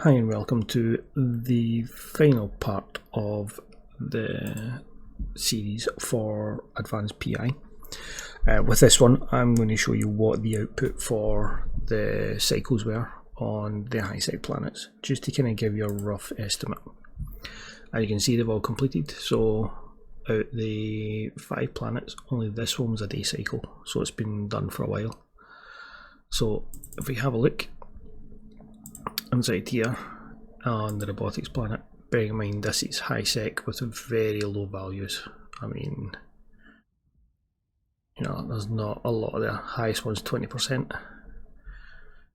Hi and welcome to the final part of the series for Advanced PI. With this one I'm going to show you what the output for the cycles were on the high sec planets, just to kind of give you a rough estimate. As you can see, they've all completed, so out the 5 planets only this one was a day cycle, so it's been done for a while. So if we have a look inside here on the robotics planet, bearing in mind this is high sec with very low values. I mean, you know, there's not a lot of the highest one's 20%,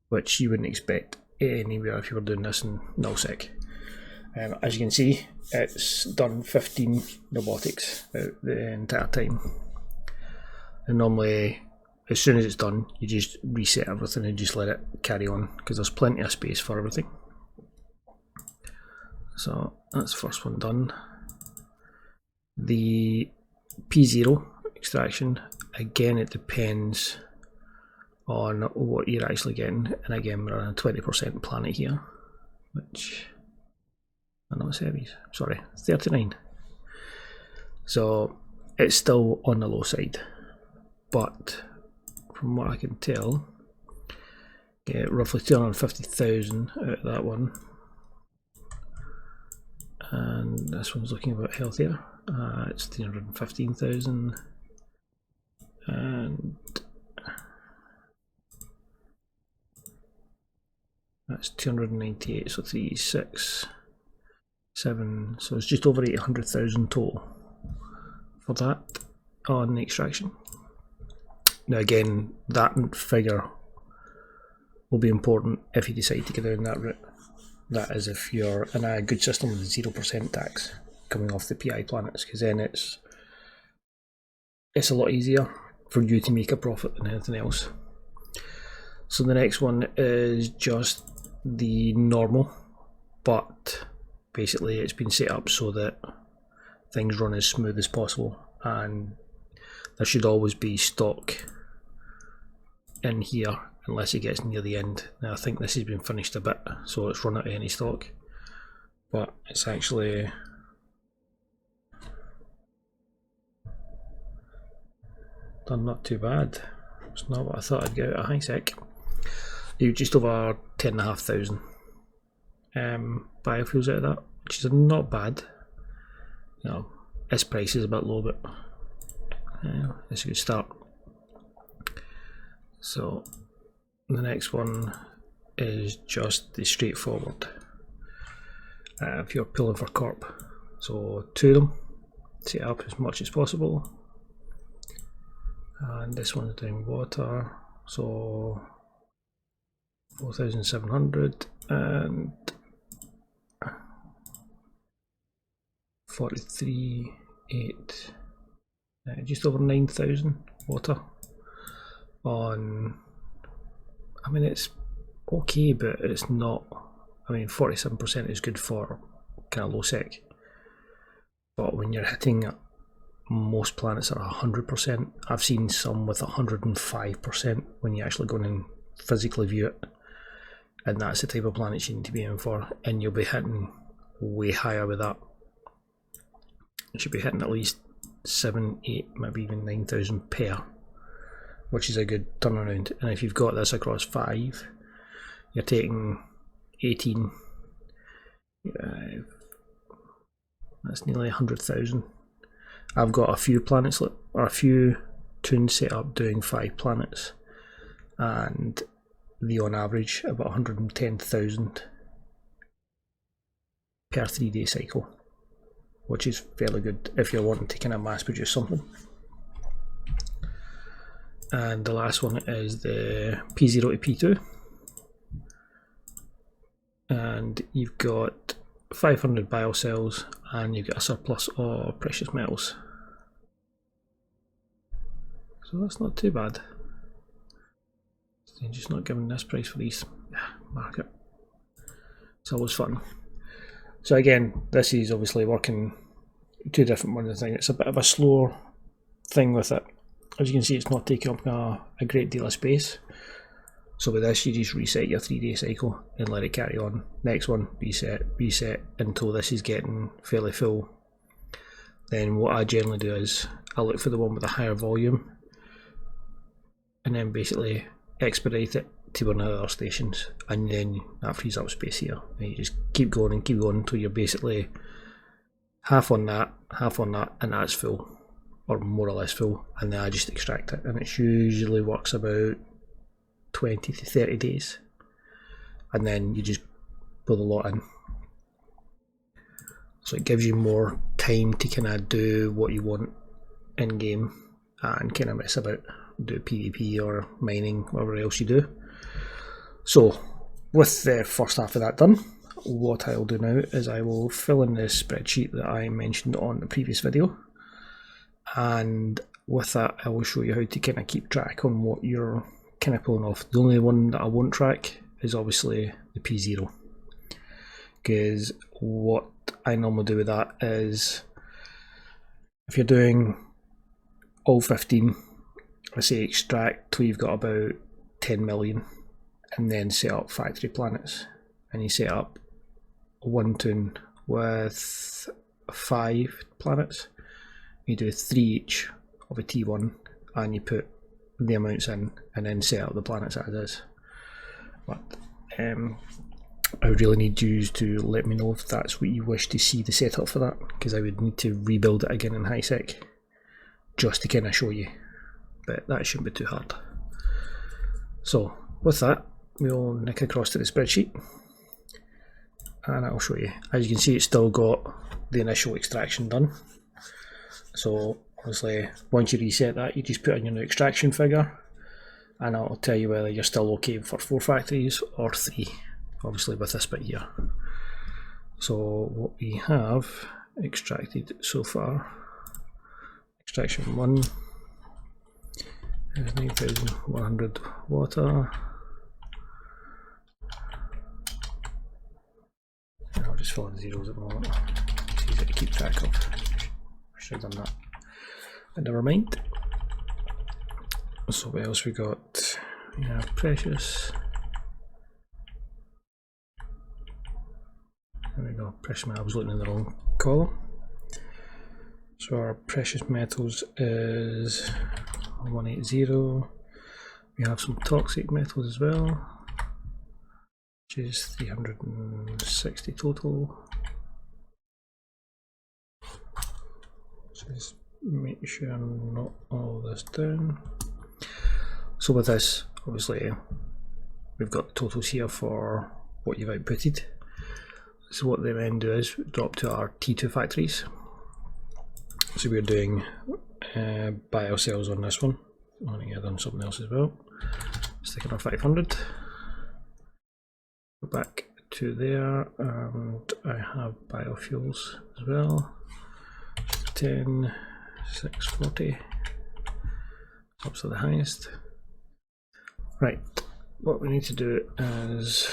which you wouldn't expect anywhere if you were doing this in null sec. As you can see, it's done 15 robotics out the entire time, and normally as soon as it's done you just reset everything and just let it carry on, because there's plenty of space for everything. So that's the first one done. The P0 extraction, again it depends on what you're actually getting, and again we're on a 20% planet here, which I know it's heavy, sorry, 39. So it's still on the low side, but from what I can tell, get roughly 250,000 out of that one, and this one's looking a bit healthier. It's 315,000, and that's 298, so 3, 6, 7, so it's just over 800,000 total for that on the extraction. Now again, that figure will be important if you decide to go down that route. That is if you're in a good system with 0% tax coming off the PI planets, because then it's a lot easier for you to make a profit than anything else. So the next one is just the normal, but basically it's been set up so that things run as smooth as possible, and there should always be stock in here unless it gets near the end. Now I think this has been finished a bit, so it's run out of any stock, but it's actually done not too bad. It's not what I thought I'd get out of high sec. You just over 10,500 biofuels out of that, which is not bad. You know, this price is a bit low, but it's a good start. So the next one is just the straightforward. If you're pulling for corp, so 2 of them, set up as much as possible. And this one's doing water, so 4,700 and 43.8, just over 9,000 water on. I mean, it's okay, but it's not. I mean, 47% is good for kind of low sec, but when you're hitting most planets are 100%. I've seen some with 105% when you actually go in and physically view it, and that's the type of planets you need to be in for, and you'll be hitting way higher with that. You should be hitting at least 7, 8, maybe even 9,000 per, which is a good turnaround. And if you've got this across 5, you're taking 18, that's nearly 100,000. I've got a few planets, or a few tunes set up doing 5 planets, and the on average about 110,000 per 3-day cycle, which is fairly good if you're wanting to kind of mass produce something. And the last one is the P0 to P2, and you've got 500 biocells and you've got a surplus of precious metals, so that's not too bad. They're just not giving this price for these. Market, it's always fun. So again, this is obviously working 2 different ones. I think it's a bit of a slower thing with it. As you can see, it's not taking up a great deal of space, So with this, you just reset your 3-day cycle and let it carry on. Next one, reset until this is getting fairly full. Then what I generally do is I look for the one with a higher volume and then basically expedite it to one of the other stations, and then that frees up space here. And you just keep going until you're basically half on that, and that's full, or more or less full, and then I just extract it, and it usually works about 20 to 30 days, and then you just pull the lot in. So it gives you more time to kind of do what you want in game and kind of mess about, do PvP or mining, whatever else you do. So with the first half of that done, what I'll do now is I will fill in the spreadsheet that I mentioned on the previous video, and with that I will show you how to kind of keep track on what you're kind of pulling off. The only one that I won't track is obviously the P0, because what I normally do with that is if you're doing all 15, I say extract till you've got about 10 million, and then set up factory planets, and you set up one toon with 5 planets. You do 3 each of a T1, and you put the amounts in, and then set up the planets as is. But I would really need you to let me know if that's what you wish to see the setup for that, because I would need to rebuild it again in HiSec just to kind of show you, but that shouldn't be too hard. So with that, we'll nick across to the spreadsheet and I'll show you. As you can see, it's still got the initial extraction done. So obviously once you reset that, you just put in your new extraction figure, and it'll tell you whether you're still okay for 4 factories or 3, obviously with this bit here. So what we have extracted so far, extraction 1 is 9,100 water. I'll just fill in zeros at the moment. It's easy to keep track of. I should have done that, but never mind. So what else we got? We have precious. There we go, precious metal. I was looking in the wrong column. So our precious metals is 180. We have some toxic metals as well, which is 360 total. So just make sure I'm not all this down. So with this, obviously, we've got the totals here for what you've outputted. So what they then do is drop to our T2 factories. So we're doing bio cells on this one. I think I've done something else as well. Sticking our 500. Go back to there, and I have biofuels as well. 10, 640. Up to the highest. Right, what we need to do is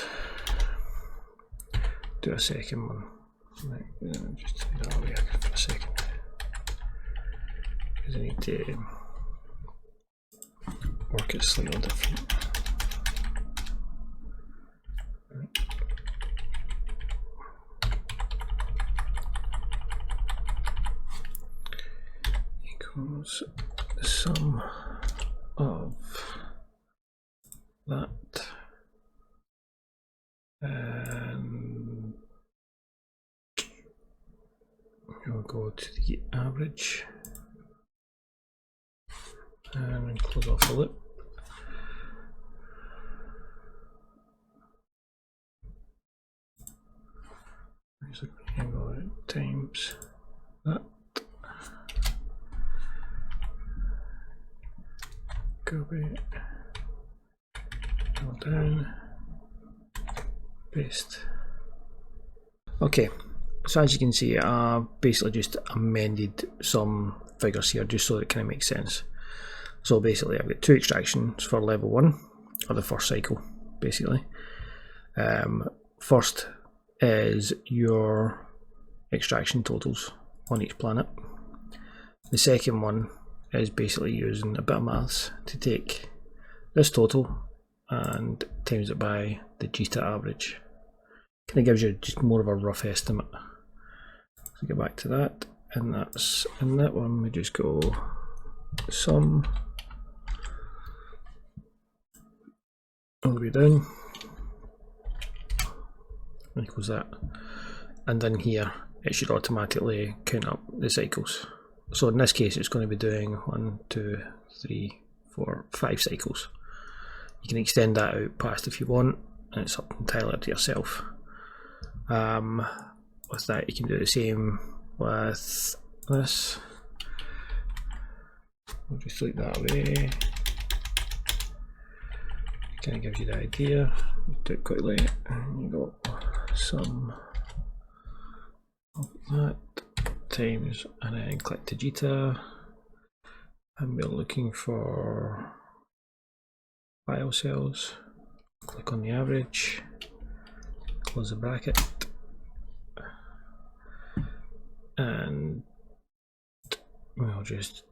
do a second one. Right, just take that away for a second, because I need to work it slightly different. Right. Equals the sum of that and we'll go to the average and close off the loop. So times that. Copy. Go down. Paste. Okay, so as you can see, I basically just amended some figures here just so it kind of makes sense. So basically I've got 2 extractions for level 1, or the first cycle basically. First is your extraction totals on each planet. The second one is basically using a bit of maths to take this total and times it by the JITA average. Kind of gives you just more of a rough estimate. So get back to that, and that's in that one. We just go sum all the way down equals that, and then here it should automatically count up the cycles. So in this case it's going to be doing 1, 2, 3, 4, 5 cycles. You can extend that out past if you want, and it's up entirely up to yourself. With that you can do the same with this. We'll just delete that away. Kind of gives you the idea. Do it quickly, and you go sum of that times, and then click to JITA, and we're looking for file cells. Click on the average, close the bracket, and we'll just,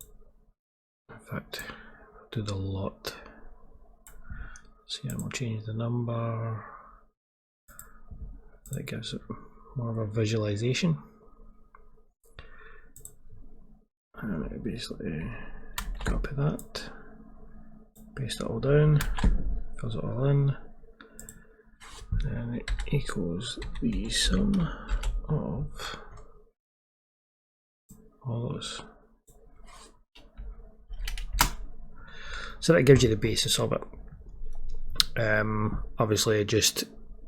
in fact, do the lot. So yeah, we'll change the number. That gives it more of a visualization. And I basically copy that, paste it all down, fills it all in, and it equals the sum of all those. So that gives you the basis of it. Obviously just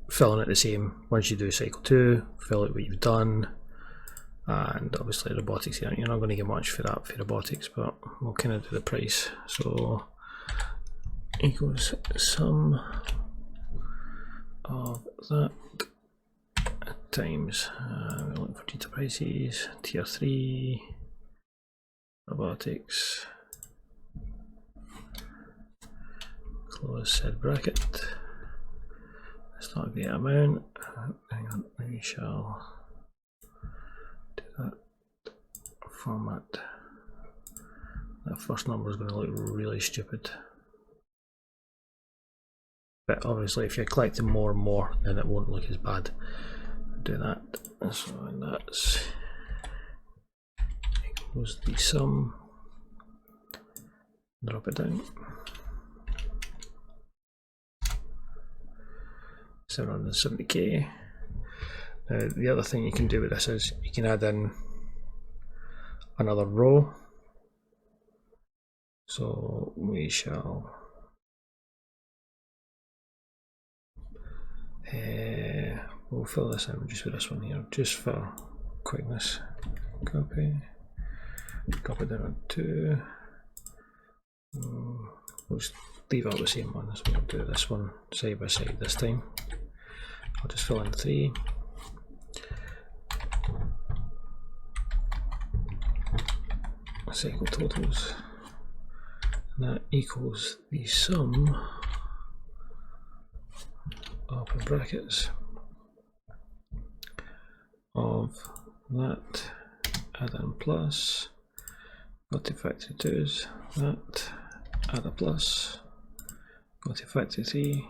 filling it the same. Once you do cycle 2, fill out what you've done, and obviously robotics here, you're not going to get much for that for robotics, but we'll kind of do the price. So equals sum of that times, we're looking for JITA prices, tier 3, robotics, close said bracket. It's not a great amount. Hang on, we shall do that. Format. That first number is going to look really stupid. But obviously, if you're collecting more and more, then it won't look as bad. Do that. So that's equals the sum. Drop it down. 770k. The other thing you can do with this is you can add in another row. So we shall we'll fill this in just with this one here, just for quickness. Copy down on 2. We'll just leave out the same one, so we'll do this one side by side this time. I'll just fill in 3. Cycle totals, and that equals the sum, open brackets, of that, add in plus, go to factory 2's, that, add a plus, go to factory 3,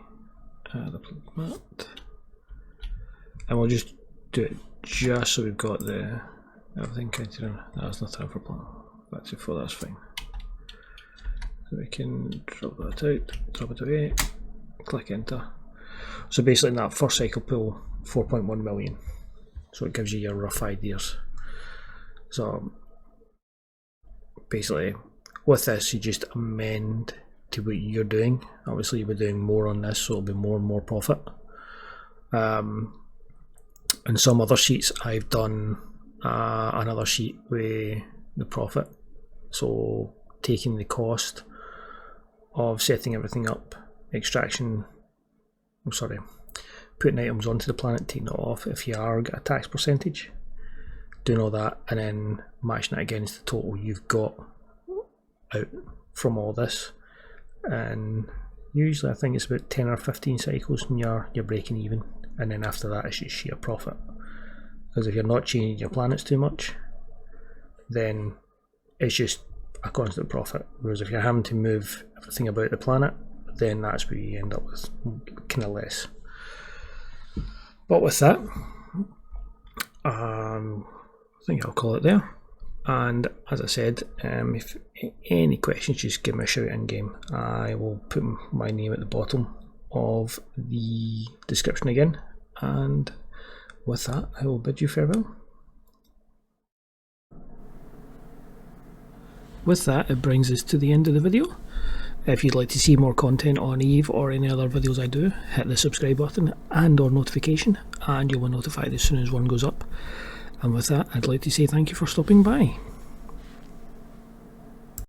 add a plus, that, and we'll just do it just so we've got the everything counted in. That's not time for plan. Factory 4, that's fine. So we can drop that out, drop it away, click enter. So basically in that first cycle pool, 4.1 million. So it gives you your rough ideas. So basically with this you just amend to what you're doing. Obviously you'll be doing more on this, so it'll be more and more profit. In some other sheets I've done another sheet with the profit, so taking the cost of setting everything up, extraction, I'm sorry, putting items onto the planet, taking it off if you are got a tax percentage, doing all that, and then matching it against the total you've got out from all this. And usually I think it's about 10 or 15 cycles and you're breaking even, and then after that it's just sheer profit. Because if you're not changing your planets too much, then it's just a constant profit. Whereas if you're having to move everything about the planet, then that's where you end up with kind of less. But with that, I think I'll call it there. And as I said, if any questions, just give me a shout in game. I will put my name at the bottom of the description again. And with that, I will bid you farewell. With that, it brings us to the end of the video. If you'd like to see more content on Eve or any other videos I do, hit the subscribe button and or notification, and you'll be notified as soon as one goes up. And with that, I'd like to say thank you for stopping by.